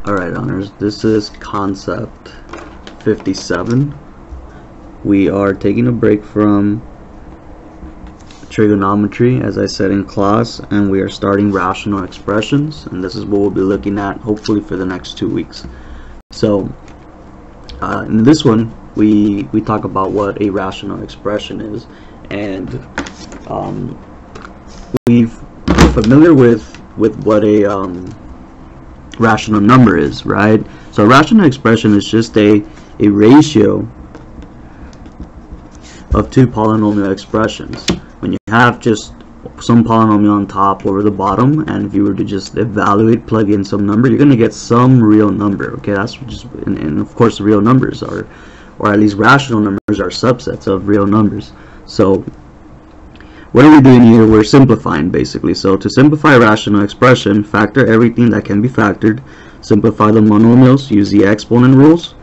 Alright, honors, this is concept 57. We are taking a break from trigonometry, as I said in class, and we are starting rational expressions, and this is what we'll be looking at hopefully for the next 2 weeks. So in this one we talk about what a rational expression is, and we're familiar with what a rational number is, right? So a rational expression is just a ratio of two polynomial expressions. When you have just some polynomial on top over the bottom, and if you were to just evaluate, plug in some number, you're going to get some real number. Okay, that's just, and of course real numbers are, or at least rational numbers are subsets of real numbers. So what are we doing here? We're simplifying basically. So to simplify a rational expression, factor everything that can be factored, simplify the monomials, use the exponent rules,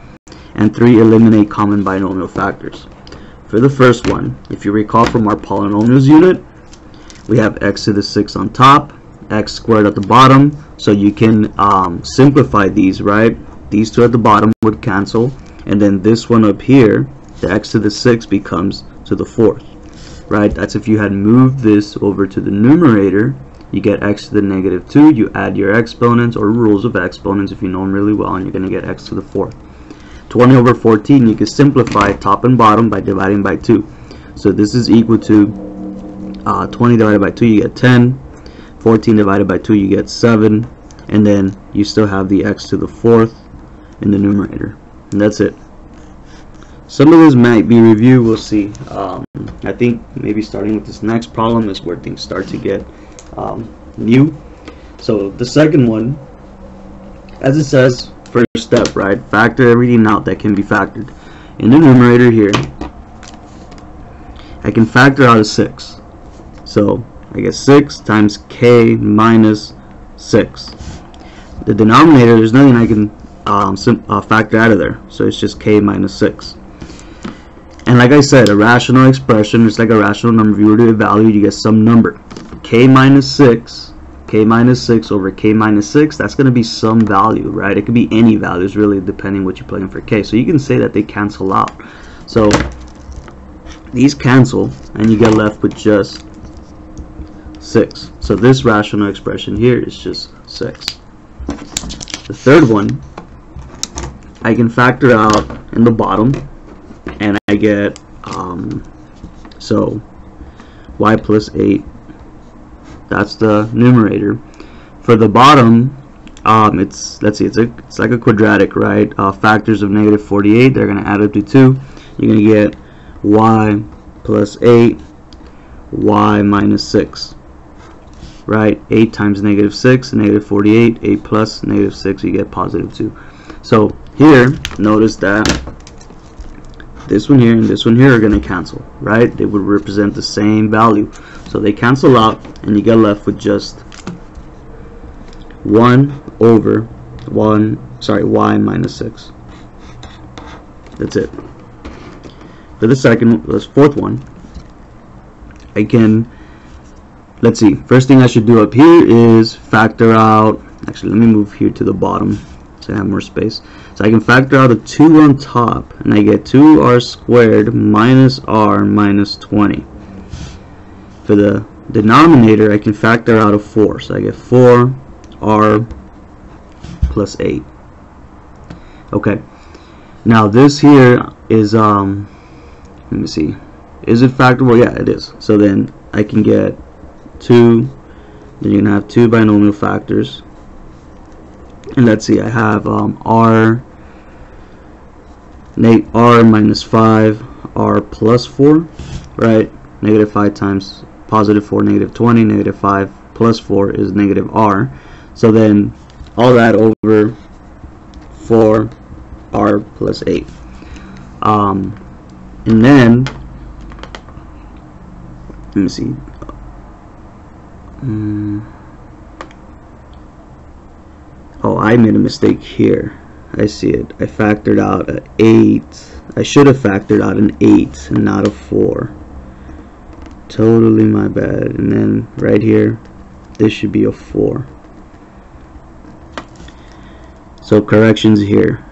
and 3, eliminate common binomial factors. For the first one, if you recall from our polynomials unit, we have x to the 6 on top, x squared at the bottom, so you can simplify these, right? These two at the bottom would cancel, and then this one up here, the x to the 6 becomes to the 4th. Right, that's if you had moved this over to the numerator, you get x to the negative 2, you add your exponents or rules of exponents if you know them really well, and you're going to get x to the 4th. 20 over 14, you can simplify top and bottom by dividing by 2. So this is equal to 20 divided by 2, you get 10. 14 divided by 2, you get 7. And then you still have the x to the 4th in the numerator. And that's it. Some of this might be review, we'll see. I think maybe starting with this next problem is where things start to get new. So the second one, as it says, first step, right? Factor everything out that can be factored. In the numerator here, I can factor out a 6. So I get 6 times k minus 6. The denominator, there's nothing I can factor out of there, so it's just k minus 6. And like I said, a rational expression is like a rational number. If you were to evaluate, you get some number. K minus 6 over k minus 6, that's going to be some value, right? It could be any values, really, depending what you plug in for k. So you can say that they cancel out. So these cancel, and you get left with just 6. So this rational expression here is just 6. The third one, I can factor out in the bottom, and I get so y plus 8, that's the numerator. For the bottom, it's, let's see, it's like a quadratic, right? Factors of negative 48, they're going to add up to 2. You're going to get y plus 8, y minus 6, right? 8 times negative 6, negative 48, 8 plus negative 6, you get positive 2. So here, notice that this one here and this one here are going to cancel, right? They would represent the same value, so they cancel out, and you get left with just 1 over y minus 6. That's it. For the fourth one, I can, let's see, first thing I should do up here is factor out, actually let me move here to the bottom so I have more space. So I can factor out a 2 on top, and I get 2r squared minus r minus 20. For the denominator, I can factor out a 4, so I get 4r plus 8. Okay, now this here is, let me see, is it factorable? Yeah, it is. So then I can get 2, then you're going to have 2 binomial factors. And let's see, I have r minus 5, r plus 4, right? Negative 5 times positive 4, negative 20, negative 5 plus 4 is negative r. So then all that over 4r plus 8. And then, let me see. Oh, I made a mistake here. I see it. I factored out an 8. I should have factored out an 8 and not a 4. Totally my bad. And then right here, this should be a 4. So corrections here,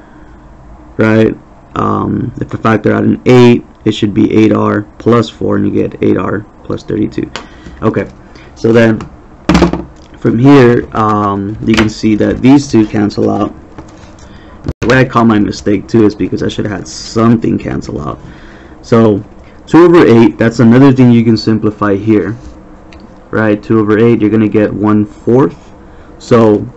right? If I factor out an 8, it should be 8r plus 4, and you get 8r plus 32. Okay, so then from here, you can see that these two cancel out. The way I call my mistake too is because I should have had something cancel out. So 2 over 8, that's another thing you can simplify here, right? 2 over 8, you're going to get 1/4. So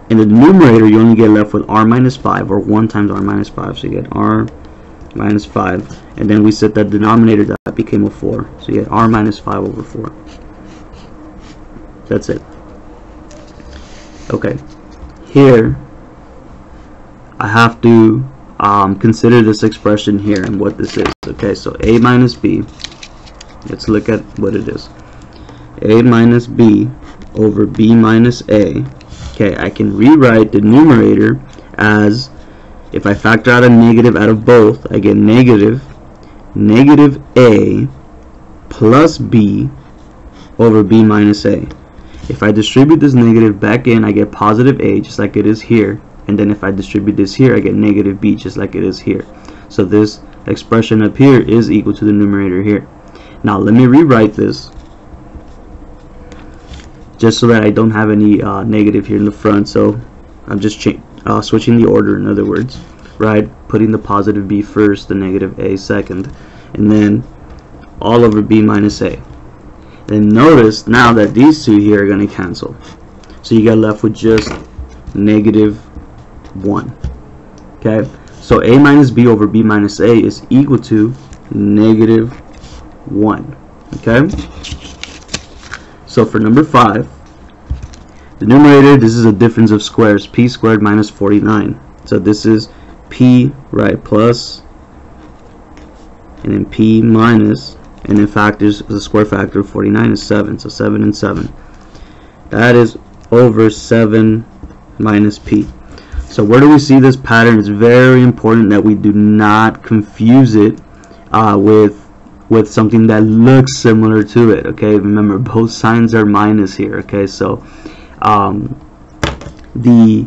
in the numerator, you only get left with r minus 5, or 1 times r minus 5. So you get r minus 5. And then we set that denominator, that became a 4. So you get r minus 5 over 4. That's it. Okay. Here, I have to consider this expression here and what this is. Okay, so a minus b. Let's look at what it is. A minus b over b minus a. Okay, I can rewrite the numerator as, if I factor out a negative out of both, I get negative a plus b over b minus a. If I distribute this negative back in, I get positive a, just like it is here. And then if I distribute this here, I get negative b, just like it is here. So this expression up here is equal to the numerator here. Now let me rewrite this, just so that I don't have any negative here in the front. So I'm just switching the order, in other words, right? Putting the positive b first, the negative a second, and then all over b minus a. And notice now that these two here are going to cancel. So you get left with just negative 1. Okay, so a minus b over b minus a is equal to negative 1. Okay, so for number 5, the numerator, this is a difference of squares, p squared minus 49. So this is p, right, plus, and then p minus, and then factors, the square factor of 49 is 7, so 7 and 7. That is over 7 minus p. So where do we see this pattern? It's very important that we do not confuse it with something that looks similar to it. Okay, remember, both signs are minus here. Okay, so the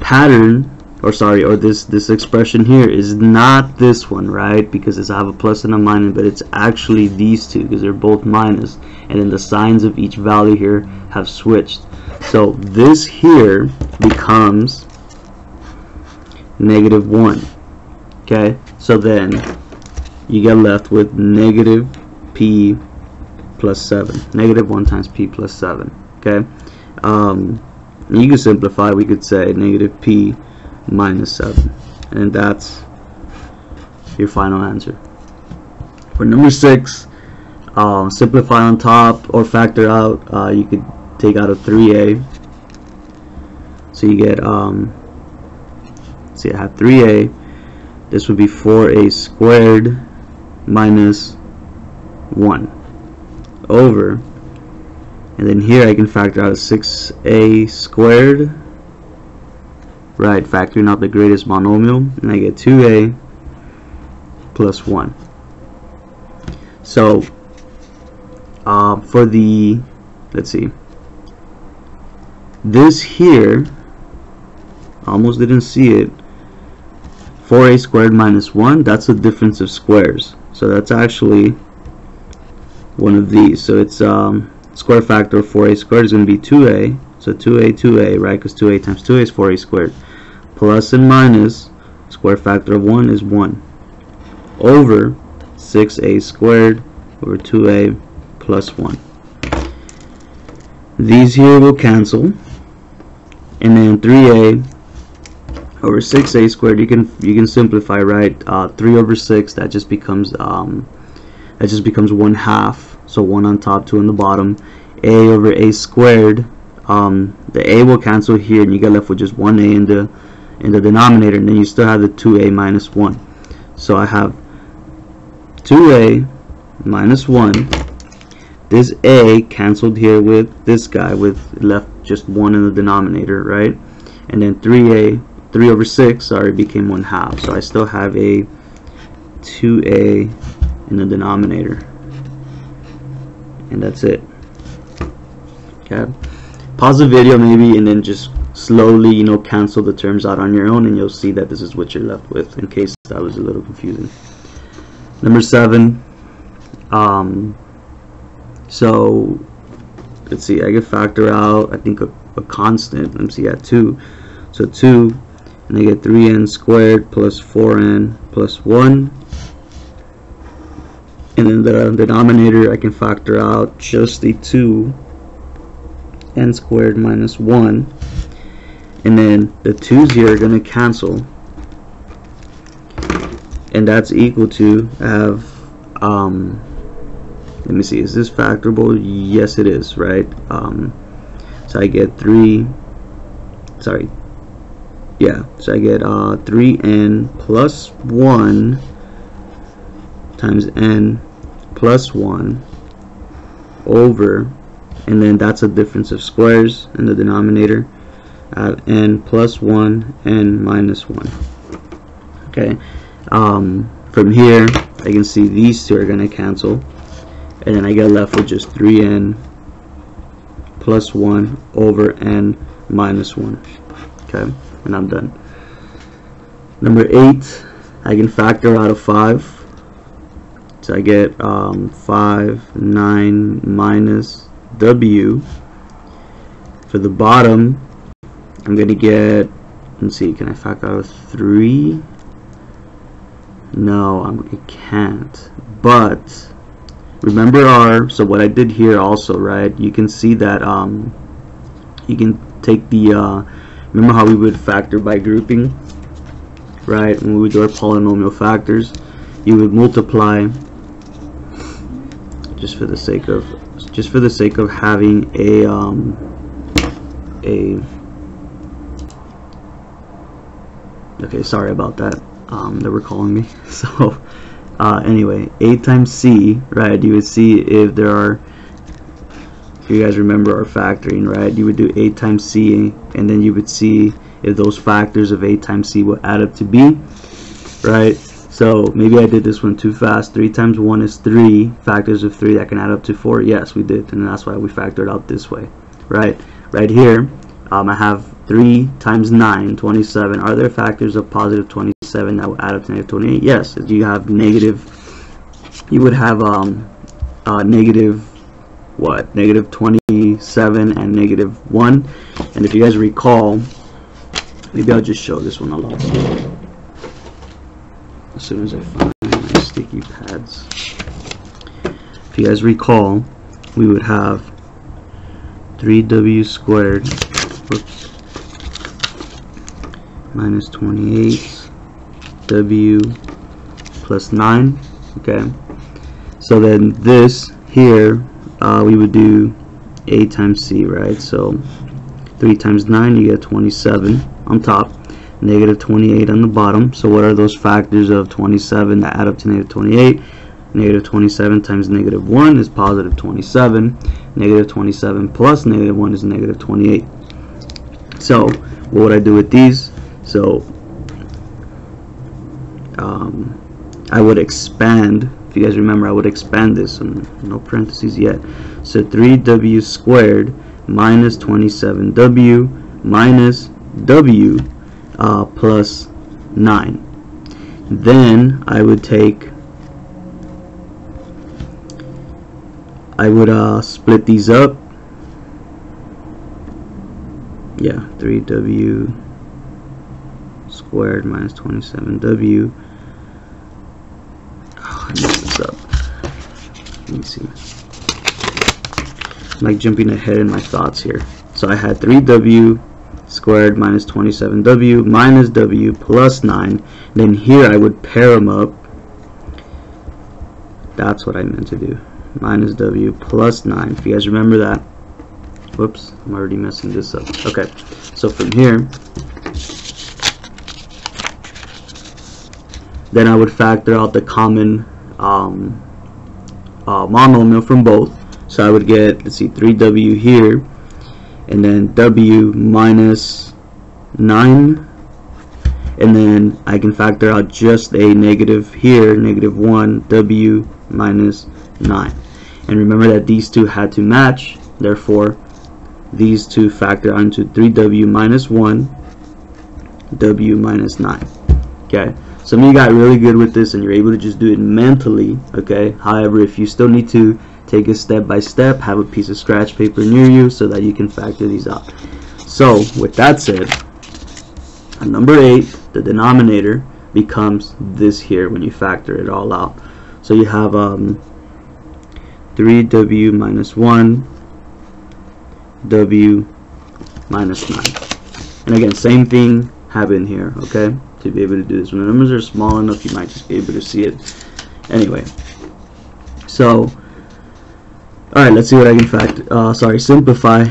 pattern, or this expression here is not this one, right? Because I have a plus and a minus, but it's actually these two, because they're both minus, and then the signs of each value here have switched. So this here becomes negative 1. Okay, so then you get left with negative p plus 7. Negative 1 times p plus 7. Okay, you can simplify. We could say negative p minus 7, and that's your final answer. For number 6, simplify on top or factor out. You could take out a 3a. So you get see, I have 3a. This would be 4a squared minus 1 over, and then here I can factor out a 6a squared, right, factoring out the greatest monomial, and I get 2a plus 1. So for the, let's see, this here, almost didn't see it, 4a squared minus 1, that's a difference of squares. So that's actually one of these. So it's square factor of 4a squared is going to be 2a. So 2a, right, because 2a times 2a is 4a squared. Plus and minus, square factor of 1 is 1. Over 6a squared over 2a plus 1. These here will cancel. And then 3a over 6a squared, you can simplify, right? 3 over 6, that just becomes 1/2. So 1 on top, 2 on the bottom. A over a squared, the a will cancel here, and you get left with just 1a in the denominator, and then you still have the 2a minus 1. So I have 2a minus 1. This a canceled here with this guy, with left just 1 in the denominator, right? And then 3 over 6, sorry, became 1/2. So I still have a 2a in the denominator, and that's it. Okay, pause the video maybe, and then just slowly, you know, cancel the terms out on your own, and you'll see that this is what you're left with, in case that was a little confusing. Number 7, so let's see, I can factor out, I think, a constant. Let me see, at 2, so 2, and I get 3n squared plus 4n plus 1, and then the denominator I can factor out just the 2n squared minus 1, and then the 2's here are going to cancel, and that's equal to, I have let me see, is this factorable? Yes, it is, right? So I get 3, sorry, yeah, so I get 3n plus 1 times n plus 1 over, and then that's a difference of squares in the denominator. I have n plus 1, n minus 1. Okay, from here I can see these two are going to cancel, and then I get left with just 3n plus 1 over n minus 1. Okay, and I'm done. Number 8, I can factor out of 5. So I get 5, 9 minus w. For the bottom, I'm going to get, let's see, can I factor out of 3? No, I can't. But remember so what I did here also, right? You can see that you can take the, remember how we would factor by grouping, right? When we would do our polynomial factors, you would multiply, just for the sake of having a okay, sorry about that, they were calling me. So anyway, a times c, right? You would see if there are, if you guys remember our factoring, right? You would do a times c, and then you would see if those factors of a times c will add up to b, right? So maybe I did this one too fast. 3 times 1 is 3. Factors of 3 that can add up to 4. Yes, we did, and that's why we factored out this way, right? Right here, I have 3 times 9, 27. Are there factors of positive 27 that will add up to negative 28? Yes. You have negative, you would have negative, what? Negative 27 and negative 1. And if you guys recall, maybe I'll just show this one a lot better as soon as I find my sticky pads. If you guys recall, we would have 3w squared, whoops, minus 28w plus 9. Okay, so then this here, we would do a times c, right? So 3 times 9, you get 27 on top, negative 28 on the bottom. So what are those factors of 27 that add up to negative 28? Negative 27 times negative 1 is positive 27. Negative 27 plus negative 1 is negative 28. So what would I do with these? So I would expand. If you guys remember, I would expand this, and no parentheses yet. So 3w squared minus 27w minus w plus 9. Then I would take, I would split these up. Yeah, 3w squared minus 27w. Oh, I messed this up. Let me see. I'm like jumping ahead in my thoughts here. So I had 3w squared minus 27w minus w plus 9. Then here I would pair them up. That's what I meant to do. Minus w plus 9. If you guys remember that. Whoops, I'm already messing this up. Okay, so from here, then I would factor out the common monomial from both. So I would get, let's see, 3w here, and then w minus 9, and then I can factor out just a negative here, negative 1, w minus 9. And remember that these two had to match, therefore these two factor onto 3w minus 1, w minus 9. Okay, some of you got really good with this and you're able to just do it mentally. Okay, however, if you still need to take it step by step, have a piece of scratch paper near you so that you can factor these out. So with that said, on number 8, the denominator becomes this here when you factor it all out. So you have 3w minus 1, w minus 9. And again, same thing happened here, okay? To be able to do this. When the numbers are small enough, you might just be able to see it. Anyway, so alright, let's see what I can simplify.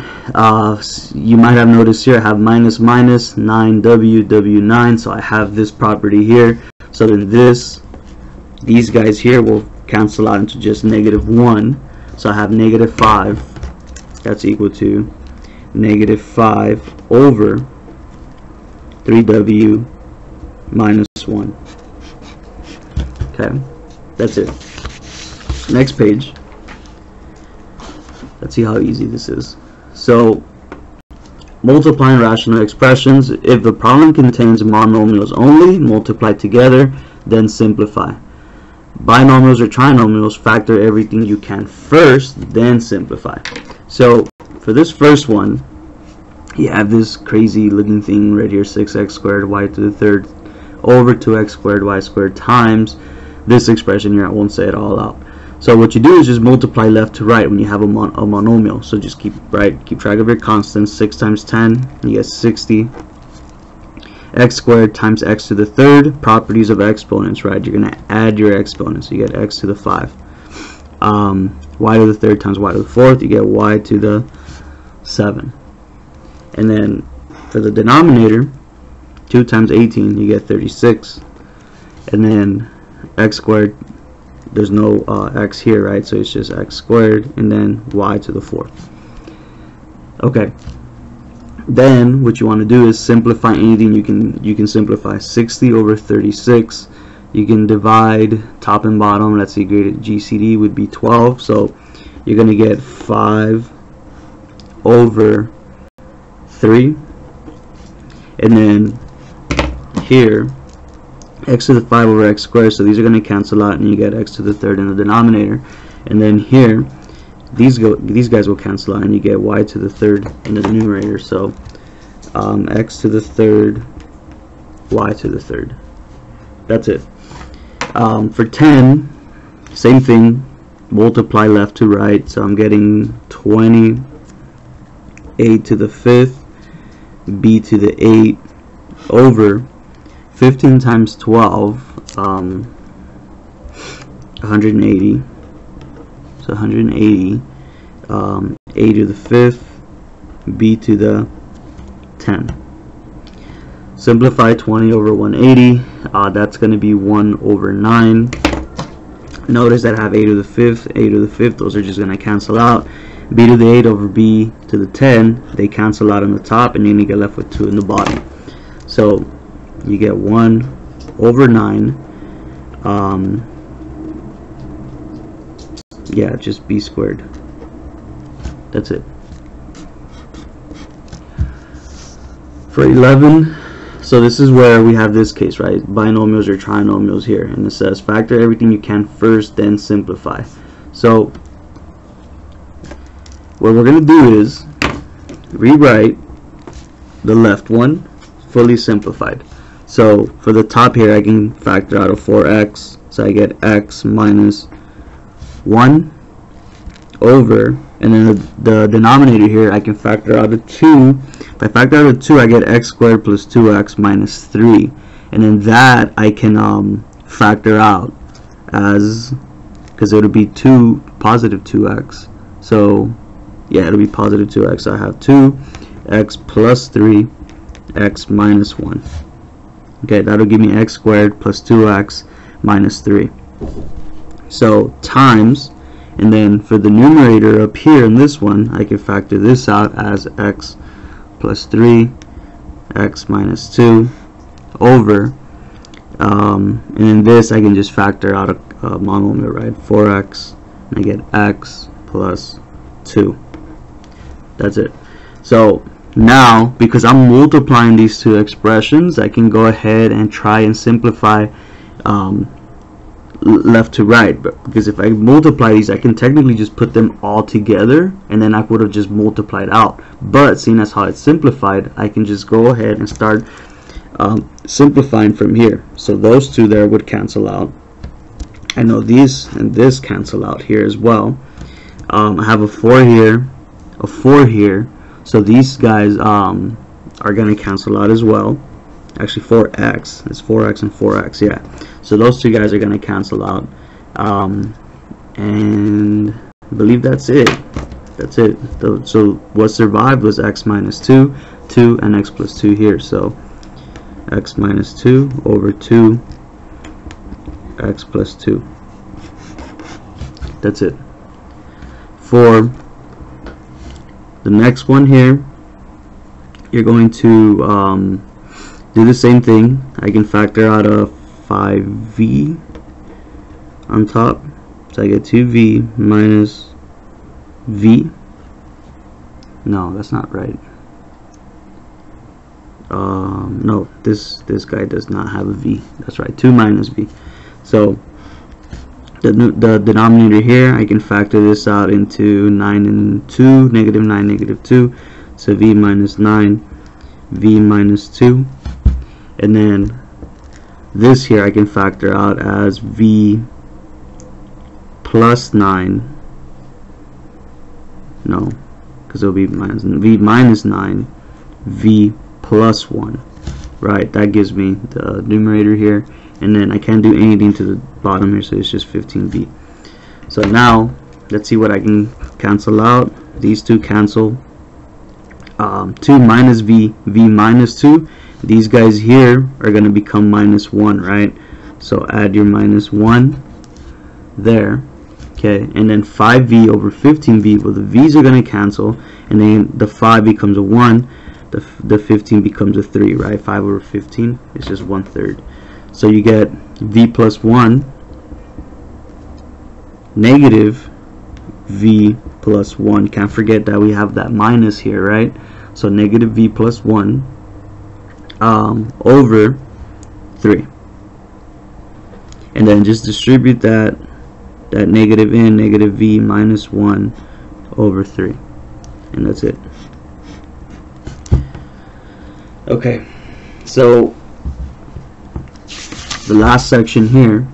You might have noticed here I have minus minus 9w, w9, so I have this property here. So then these guys here will cancel out into just negative 1. So I have negative 5. That's equal to negative 5 over 3w minus 1. Okay, that's it. Next page. Let's see how easy this is. So, multiplying rational expressions. If the problem contains monomials only, multiply together, then simplify. Binomials or trinomials, factor everything you can first, then simplify. So, for this first one, you have this crazy looking thing right here, 6x squared y to the third over 2x squared y squared times this expression here. I won't say it all out. So what you do is just multiply left to right when you have a monomial. So just keep track of your constants. 6 times 10, you get 60. X squared times x to the third, properties of exponents, right? You're going to add your exponents. You get x to the 5. Y to the third times y to the fourth, you get y to the 7. And then for the denominator, 2 times 18, you get 36. And then x squared, there's no x here, right? So it's just x squared and then y to the 4th. Okay. Then what you want to do is simplify anything you can simplify. 60 over 36. You can divide top and bottom. Let's see, graded GCD would be 12. So you're going to get 5 over 3. And then here, x to the 5 over x squared, so these are going to cancel out and you get x to the third in the denominator. And then here, these guys will cancel out and you get y to the third in the numerator. So x to the third, y to the third. That's it. For 10, same thing, multiply left to right. So I'm getting 20, a to the 5th, b to the 8 over 15 times 12, 180. So 180, a to the 5th, b to the 10. Simplify 20 over 180. That's going to be 1 over 9. Notice that I have a to the 5th, a to the 5th. Those are just going to cancel out. B to the 8 over b to the 10. They cancel out on the top, and you're going to get left with 2 in the bottom. So you get 1 over 9. Yeah, just b squared. That's it. For 11, so this is where we have this case, right? Binomials or trinomials here, and it says factor everything you can first, then simplify. So what we're going to do is rewrite the left one fully simplified. So for the top here, I can factor out a 4x, so I get x minus 1 over, and then the denominator here, I can factor out a 2. If I factor out a 2, I get x squared plus 2x minus 3. And then that I can factor out as, because it would be positive 2x. So yeah, it'll be positive 2x. So I have 2x plus 3, x minus 1. Okay, that'll give me x squared plus 2x minus 3. So times, and then for the numerator up here in this one, I can factor this out as x plus 3, x minus 2 over, and in this I can just factor out a monomial, right? 4x, and I get x plus 2. That's it. So now, because I'm multiplying these two expressions, I can go ahead and try and simplify left to right. But because if I multiply these, I can technically just put them all together, and then I would have just multiplied out. But seeing as how it's simplified, I can just go ahead and start simplifying from here. So those two there would cancel out. I know these and this cancel out here as well. I have a 4 here, a 4 here. So these guys are going to cancel out as well. Actually 4x, it's 4x and 4x, yeah. So those two guys are going to cancel out. And I believe that's it. That's it. So what survived was x minus 2, 2, and x plus 2 here. So x minus 2 over 2, x plus 2. That's it. For the next one here, you're going to do the same thing. I can factor out a 5v on top, so I get 2v minus v. No, that's not right. No, this guy does not have a v. That's right, 2 minus v. So the denominator here, I can factor this out into 9 and 2, negative 9, negative 2. So v minus 9, v minus 2. And then this here I can factor out as v plus 9. No, because it'll be minus v minus 9, v plus 1. Right, that gives me the numerator here. And then I can't do anything to the bottom here, so it's just 15v. So now let's see what I can cancel out. These two cancel. 2 minus v, v minus 2. These guys here are going to become minus 1, right? So add your minus 1 there. Okay, and then 5v over 15v. Well, the v's are going to cancel, and then the 5 becomes a 1. The 15 becomes a 3, right? 5 over 15 is just 1/3. So you get v plus 1 negative v plus 1. Can't forget that we have that minus here, right? So negative v plus 1 over 3. And then just distribute that negative in, negative v minus 1 over 3. And that's it. Okay, so the last section here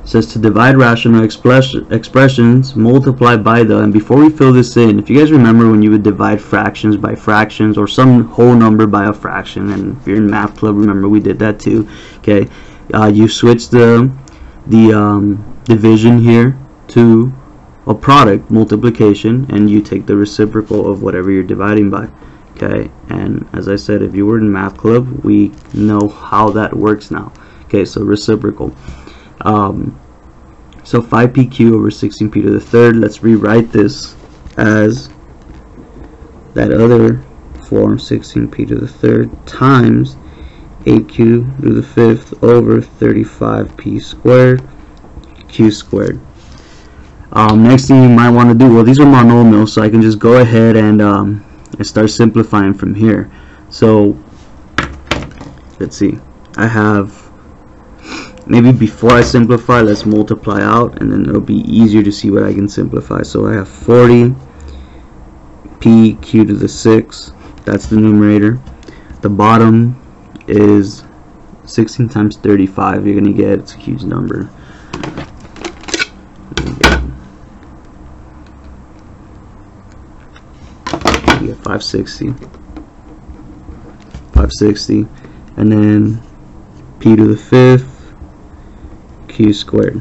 says to divide rational expressions, multiply by the, and before we fill this in, if you guys remember when you would divide fractions by fractions or some whole number by a fraction, and if you're in math club, remember we did that too. Okay, you switch the division here to a product multiplication, and you take the reciprocal of whatever you're dividing by. Okay, and as I said, if you were in math club, we know how that works now. Okay, so reciprocal. So 5pq over 16p to the third. Let's rewrite this as that other form, 16p to the third times 8q to the fifth over 35p squared q squared. Next thing you might want to do, well, these are monomials, so I can just go ahead and start simplifying from here. So let's see, I have, maybe before I simplify, let's multiply out, and then it'll be easier to see what I can simplify. So I have 40 p q to the 6, that's the numerator. The bottom is 16 times 35. You're gonna get, it's a huge number. You get 560, and then p to the fifth q squared.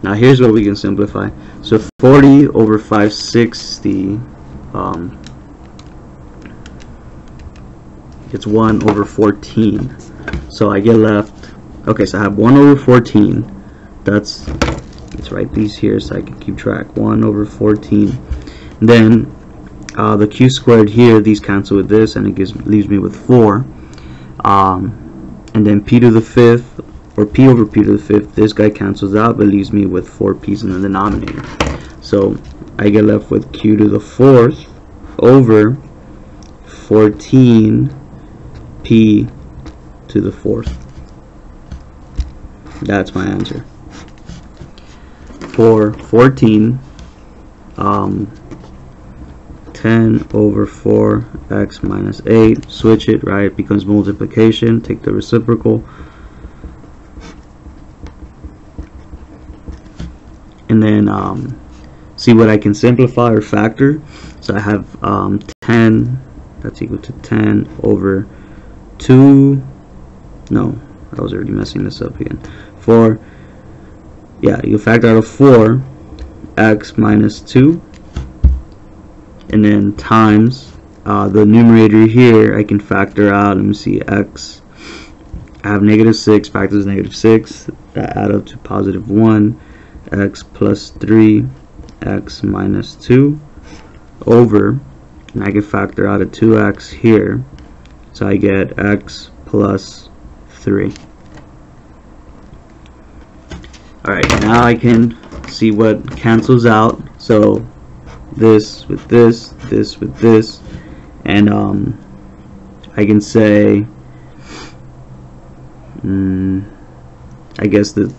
Now here's what we can simplify. So 40 over 560, it's 1 over 14. So I get left, okay, so I have 1 over 14. Let's write these here so I can keep track. 1 over 14. And then the q squared here, these cancel with this, and it leaves me with 4. And then p to the fifth, or p over p to the fifth, this guy cancels out, but leaves me with 4 p's in the denominator. So I get left with q to the fourth over 14p to the 4th. That's my answer. For 14, 10 over 4x minus 8, switch it, right? It becomes multiplication, take the reciprocal, and then see what I can simplify or factor. So I have 10, that's equal to 10 over 2, no, I was already messing this up again. 4, yeah, you factor out of 4, x minus 2, and then times the numerator here I can factor out. Let me see, x, I have negative 6, factors negative 6, that add up to positive 1, x plus 3, x minus 2, over, and I can factor out a 2x here, so I get x plus 3. Alright, now I can see what cancels out. So this with this, this with this, and I can say I guess and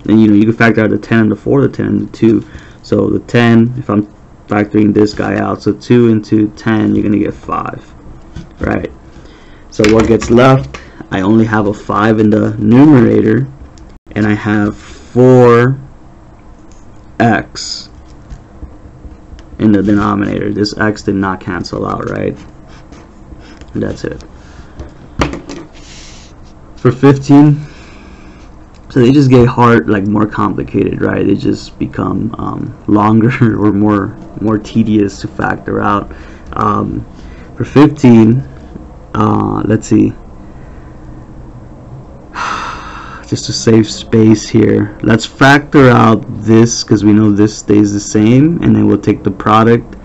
you know, you can factor out the 10 and the 4, the 10 and the 2. So the 10, if I'm factoring this guy out, so 2 into 10, you're gonna get 5, right? So what gets left, I only have a 5 in the numerator, and I have 4x in the denominator. This x did not cancel out, right? And that's it. For 15, so they just get hard, like more complicated, right? They just become longer or more tedious to factor out. For 15, let's see, just to save space here, let's factor out this, because we know this stays the same, and then we'll take the product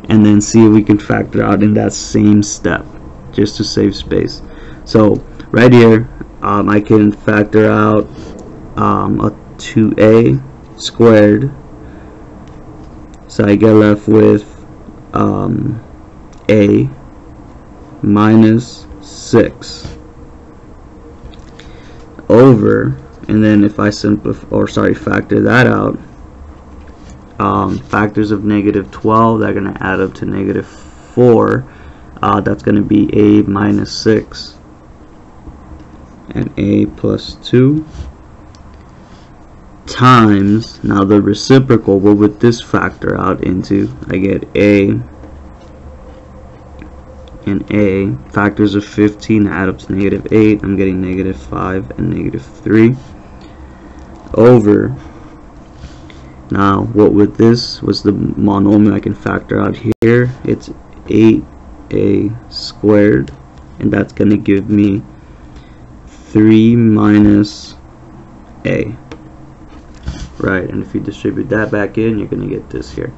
and then see if we can factor out in that same step, just to save space. So right here, I can factor out a 2a squared, so I get left with a minus 6 over, and then if I factor that out, factors of negative 12, they're going to add up to negative 4. That's going to be a minus 6 and a plus 2 times, now the reciprocal, what would this factor out into? I get a and a, factors of 15 add up to negative 8, I'm getting negative 5 and negative 3, over, now what would this, was the monomial I can factor out here, it's 8a squared, and that's going to give me 3 minus a, right? And if you distribute that back in, you're going to get this here.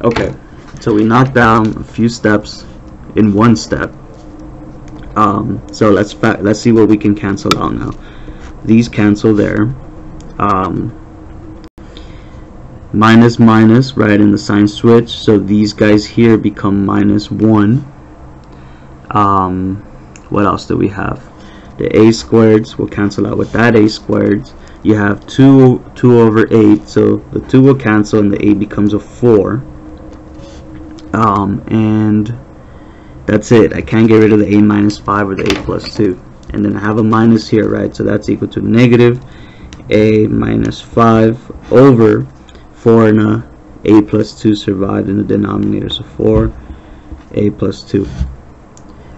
Okay, so we knocked down a few steps in one step. So let's see what we can cancel out now. These cancel there. Minus minus, right, in the sign switch, so these guys here become minus 1. What else do we have? The a squareds will cancel out with that a squareds. You have 2 over 8, so the 2 will cancel and the 8 becomes a 4. And that's it. I can't get rid of the a minus 5 or the a plus 2. And then I have a minus here, right? So that's equal to negative a minus 5 over 4, and a plus 2 survived in the denominator, so 4 a plus 2.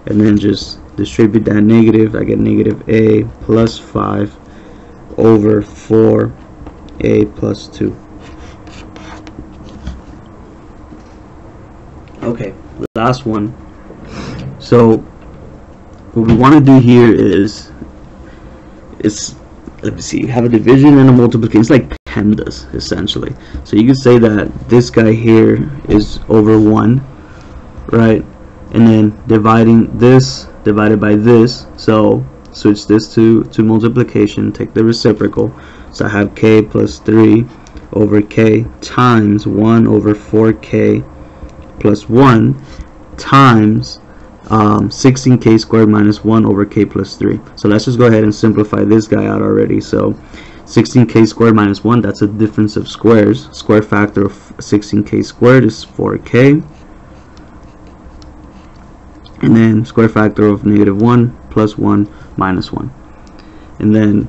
And then just distribute that negative, I get negative a plus 5 over 4 a plus 2. Okay, last one. So what we want to do here is let me see, have a division and a multiplication. It's like PEMDAS essentially. So you can say that this guy here is over 1, right? And then dividing this divided by this, so switch this to multiplication, take the reciprocal, so I have k plus 3 over k times 1 over 4k plus 1 times 16k squared minus 1 over k plus 3. So let's just go ahead and simplify this guy out already. So 16k squared minus 1, that's a difference of squares. Square factor of 16k squared is 4k. And then square factor of negative 1 plus 1 minus 1. And then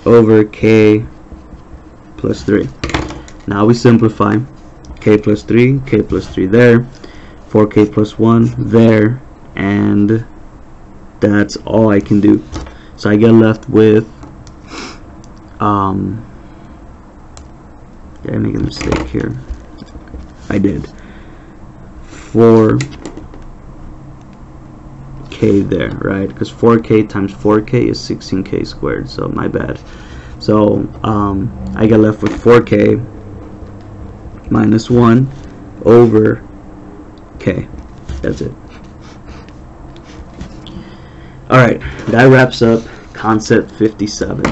over k plus 3. Now we simplify. K plus 3 there. 4k plus 1 there. And that's all I can do. So I get left with did I make a mistake here? I did. 4k there, right? Because 4k times 4k is 16k squared, so my bad. So I get left with 4k minus 1 over k. That's it. Alright, that wraps up concept 57.